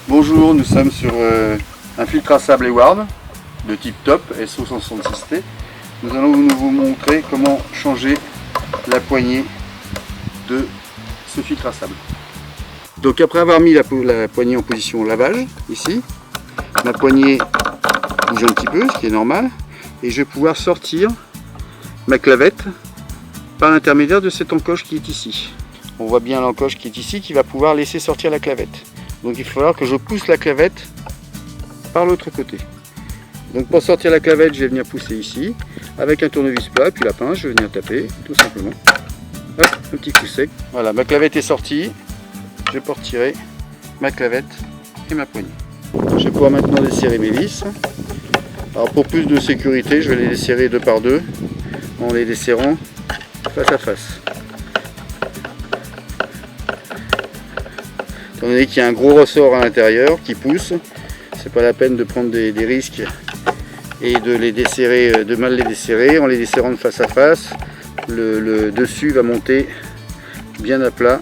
Bonjour, nous sommes sur un filtre à sable Eward de type Top SO166T. Nous allons vous montrer comment changer la poignée de ce filtre à sable. Donc après avoir mis la poignée en position lavage, ici, ma poignée bouge un petit peu, ce qui est normal, et je vais pouvoir sortir ma clavette par l'intermédiaire de cette encoche qui est ici. On voit bien l'encoche qui est ici qui va pouvoir laisser sortir la clavette. Donc il va falloir que je pousse la clavette par l'autre côté. Donc pour sortir la clavette, je vais venir pousser ici avec un tournevis plat, puis la pince, je vais venir taper tout simplement. Hop, un petit coup sec. Voilà, ma clavette est sortie. Je vais pouvoir retirer ma clavette et ma poignée. Je vais pouvoir maintenant desserrer mes vis. Alors pour plus de sécurité, je vais les desserrer deux par deux en les desserrant face à face. Étant donné qu'il y a un gros ressort à l'intérieur qui pousse, c'est pas la peine de prendre des risques et de les desserrer, de mal les desserrer. En les desserrant de face à face, le dessus va monter bien à plat.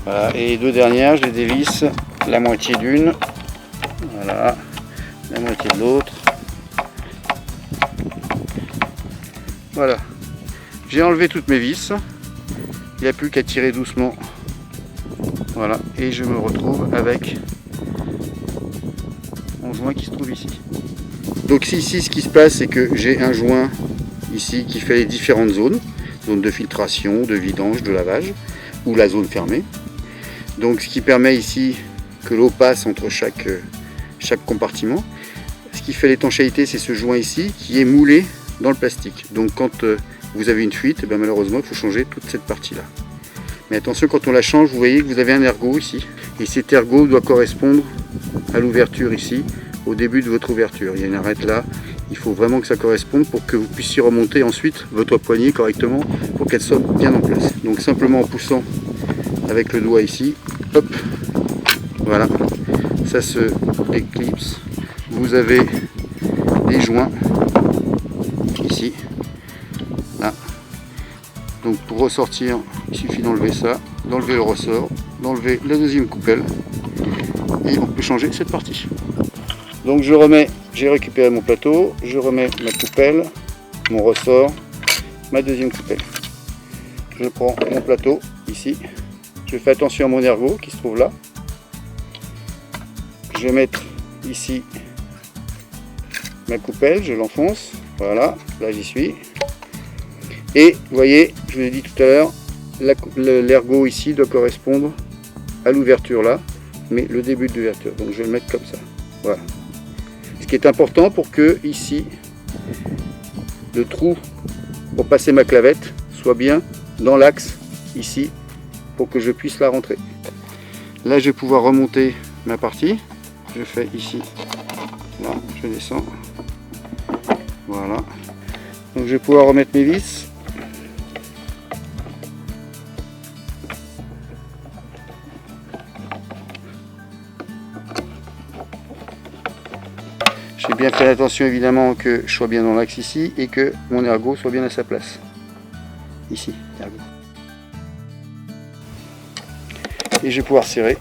Voilà. Et les deux dernières, je les dévisse la moitié d'une, voilà, la moitié de l'autre. Voilà, j'ai enlevé toutes mes vis, il n'y a plus qu'à tirer doucement. Voilà, et je me retrouve avec mon joint qui se trouve ici. Donc ici, ce qui se passe, c'est que j'ai un joint ici qui fait les différentes zones de filtration, de vidange, de lavage, ou la zone fermée. Donc ce qui permet ici que l'eau passe entre chaque compartiment. Ce qui fait l'étanchéité, c'est ce joint ici qui est moulé dans le plastique. Donc quand vous avez une fuite, malheureusement il faut changer toute cette partie là. Mais attention, quand on la change, vous voyez que vous avez un ergot ici, et cet ergot doit correspondre à l'ouverture ici, au début de votre ouverture. Il y a une arête là, il faut vraiment que ça corresponde pour que vous puissiez remonter ensuite votre poignée correctement, pour qu'elle soit bien en place. Donc simplement en poussant avec le doigt ici, hop, voilà, ça se déclipse. Vous avez des joints ici, là. Donc pour ressortir, il suffit d'enlever ça, d'enlever le ressort, d'enlever la deuxième coupelle, et on peut changer cette partie. Donc je remets, j'ai récupéré mon plateau, je remets ma coupelle, mon ressort, ma deuxième coupelle. Je prends mon plateau ici, je fais attention à mon ergot qui se trouve là. Je vais mettre ici ma coupelle, je l'enfonce, voilà, là j'y suis. Et vous voyez, je vous ai dit tout à l'heure, l'ergot ici doit correspondre à l'ouverture là, mais le début de l'ouverture. Donc je vais le mettre comme ça. Voilà. Ce qui est important pour que ici, le trou pour passer ma clavette soit bien dans l'axe ici, pour que je puisse la rentrer. Là je vais pouvoir remonter ma partie. Je fais ici, là, je descends. Voilà. Donc je vais pouvoir remettre mes vis. J'ai bien fait attention évidemment que je sois bien dans l'axe ici et que mon ergot soit bien à sa place. Ici, ergot. Et je vais pouvoir serrer.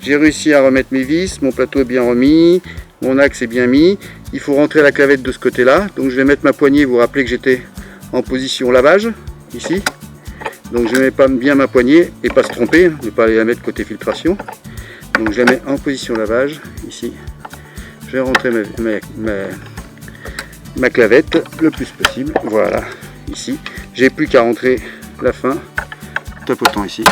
J'ai réussi à remettre mes vis, mon plateau est bien remis, mon axe est bien mis. Il faut rentrer la clavette de ce côté-là. Donc je vais mettre ma poignée, vous vous rappelez que j'étais en position lavage, ici. Donc je mets pas bien ma poignée et pas se tromper, ne pas aller la mettre côté filtration. Donc je la mets en position lavage, ici. Je vais rentrer ma clavette le plus possible, voilà, ici. J'ai plus qu'à rentrer la fin, tapotant ici.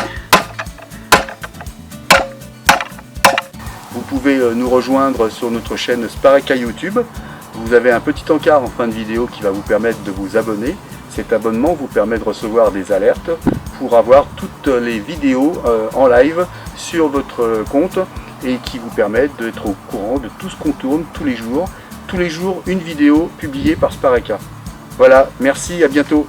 Vous pouvez nous rejoindre sur notre chaîne Spareka YouTube. Vous avez un petit encart en fin de vidéo qui va vous permettre de vous abonner. Cet abonnement vous permet de recevoir des alertes pour avoir toutes les vidéos en live sur votre compte et qui vous permettent d'être au courant de tout ce qu'on tourne tous les jours. Tous les jours, une vidéo publiée par Spareka. Voilà, merci, à bientôt.